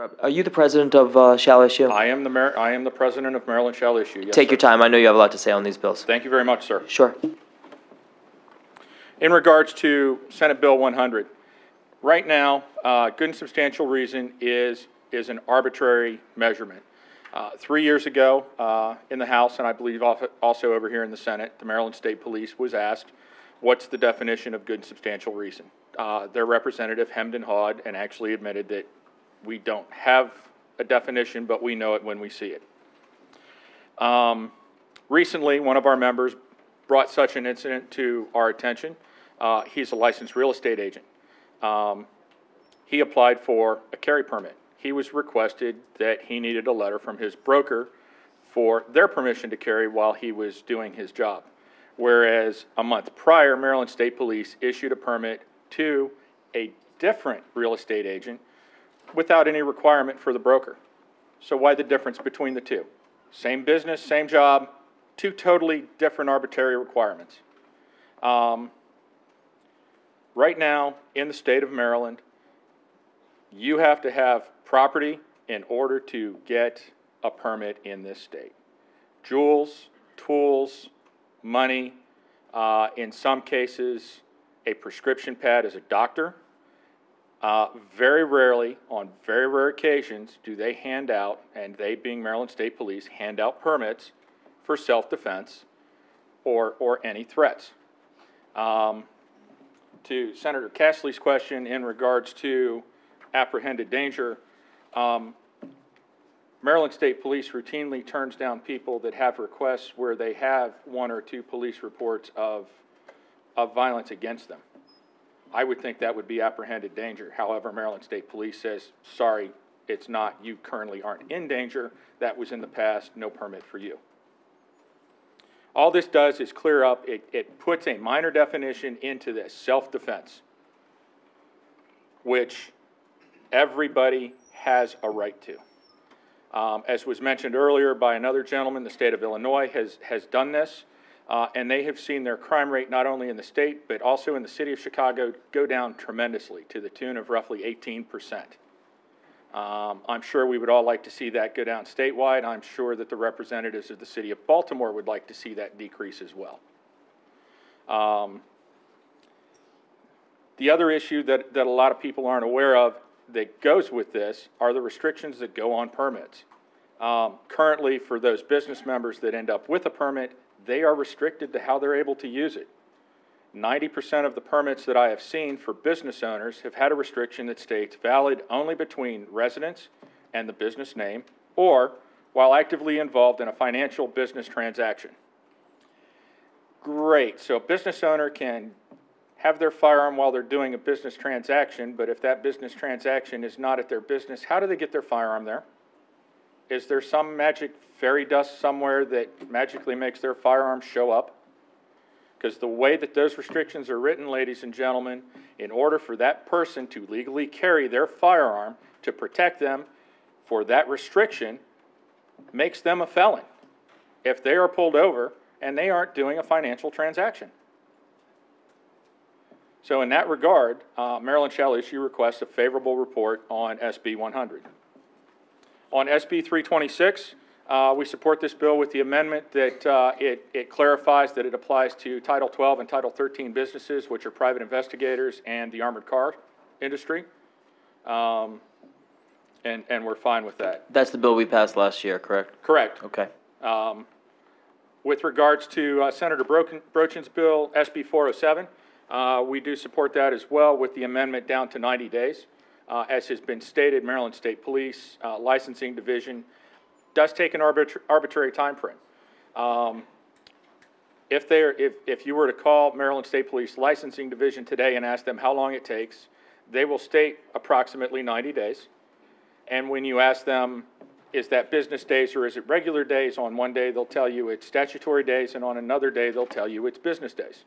interrupt. Are you the president of Shall Issue? I am the president of Maryland Shall Issue. Yes, Take sir. your time. I know you have a lot to say on these bills. Thank you very much, sir. Sure. In regards to Senate Bill 100, right now, good and substantial reason is an arbitrary measurement. 3 years ago in the House, and I believe also over here in the Senate, the Maryland State Police was asked, what's the definition of good and substantial reason? Their representative hemmed and hawed and actually admitted that we don't have a definition, but we know it when we see it. Recently, one of our members brought such an incident to our attention. He's a licensed real estate agent. He applied for a carry permit. He was requested that he needed a letter from his broker for their permission to carry while he was doing his job. Whereas a month prior, Maryland State Police issued a permit to a different real estate agent without any requirement for the broker. So why the difference between the two? Same business, same job, two totally different arbitrary requirements. Right now, in the state of Maryland, you have to have property in order to get a permit in this state. Jewels, tools, money, in some cases, a prescription pad as a doctor. Very rarely, on very rare occasions, do they hand out, and they being Maryland State Police, hand out permits for self-defense or any threats. To Senator Castley's question in regards to apprehended danger, Maryland State Police routinely turns down people that have requests where they have 1 or 2 police reports of violence against them. I would think that would be apprehended danger. However, Maryland State Police says, sorry, it's not. You currently aren't in danger. That was in the past. No permit for you. All this does is clear up. It puts a minor definition into this, self-defense, which everybody has a right to. As was mentioned earlier by another gentleman, the state of Illinois has done this. And they have seen their crime rate not only in the state, but also in the city of Chicago go down tremendously to the tune of roughly 18%. I'm sure we would all like to see that go down statewide. I'm sure that the representatives of the city of Baltimore would like to see that decrease as well. The other issue that a lot of people aren't aware of that goes with this are the restrictions that go on permits. Currently, for those business members that end up with a permit, they are restricted to how they're able to use it. 90% of the permits that I have seen for business owners have had a restriction that states valid only between residents and the business name or while actively involved in a financial business transaction. Great, so a business owner can have their firearm while they're doing a business transaction, but if that business transaction is not at their business, how do they get their firearm there? Is there some magic fairy dust somewhere that magically makes their firearm show up? Because the way that those restrictions are written, ladies and gentlemen, in order for that person to legally carry their firearm to protect them for that restriction makes them a felon if they are pulled over and they aren't doing a financial transaction. So in that regard, Maryland Shall Issue requests a favorable report on SB 100. On SB 326, we support this bill with the amendment that it clarifies that it applies to Title 12 and Title 13 businesses, which are private investigators and the armored car industry. And we're fine with that. That's the bill we passed last year, correct? Correct. Okay. With regards to Senator Brochin's bill, SB 407, we do support that as well with the amendment down to 90 days. As has been stated, Maryland State Police Licensing Division does take an arbitrary time frame. If you were to call Maryland State Police Licensing Division today and ask them how long it takes, they will state approximately 90 days. And when you ask them, is that business days or is it regular days, on one day they'll tell you it's statutory days, and on another day they'll tell you it's business days.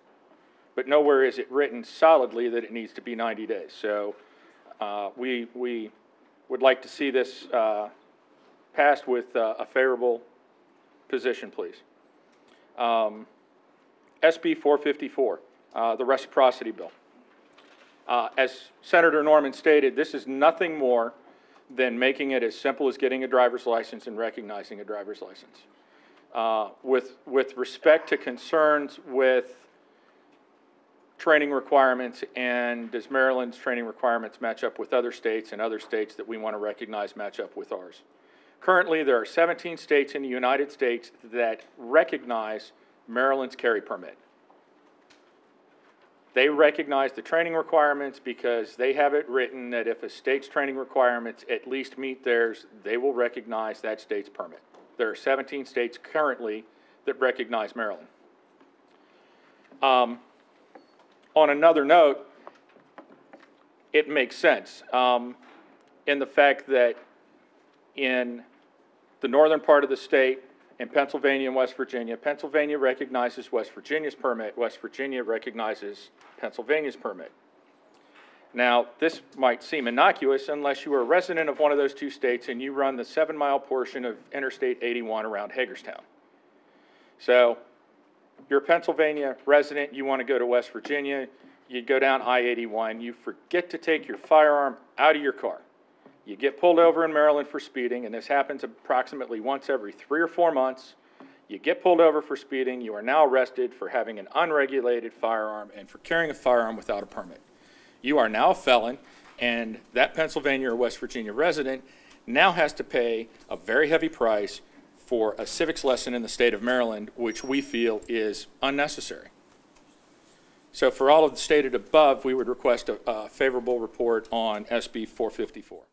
But nowhere is it written solidly that it needs to be 90 days. So we would like to see this passed with a favorable position, please. SB 454, the reciprocity bill. As Senator Norman stated, this is nothing more than making it as simple as getting a driver's license and recognizing a driver's license. With respect to concerns with training requirements and does Maryland's training requirements match up with other states and other states that we want to recognize match up with ours. Currently, there are 17 states in the United States that recognize Maryland's carry permit. They recognize the training requirements because they have it written that if a state's training requirements at least meet theirs, they will recognize that state's permit. There are 17 states currently that recognize Maryland. On another note, it makes sense in the fact that in the northern part of the state, in Pennsylvania and West Virginia, Pennsylvania recognizes West Virginia's permit, West Virginia recognizes Pennsylvania's permit. Now, this might seem innocuous unless you are a resident of one of those two states and you run the 7-mile portion of Interstate 81 around Hagerstown. So, you're a Pennsylvania resident, you want to go to West Virginia, you go down I-81, you forget to take your firearm out of your car. You get pulled over in Maryland for speeding, and this happens approximately once every 3 or 4 months. You get pulled over for speeding, you are now arrested for having an unregulated firearm and for carrying a firearm without a permit. You are now a felon, and that Pennsylvania or West Virginia resident now has to pay a very heavy price for a civics lesson in the state of Maryland, which we feel is unnecessary. So for all of the stated above, we would request a favorable report on SB 454.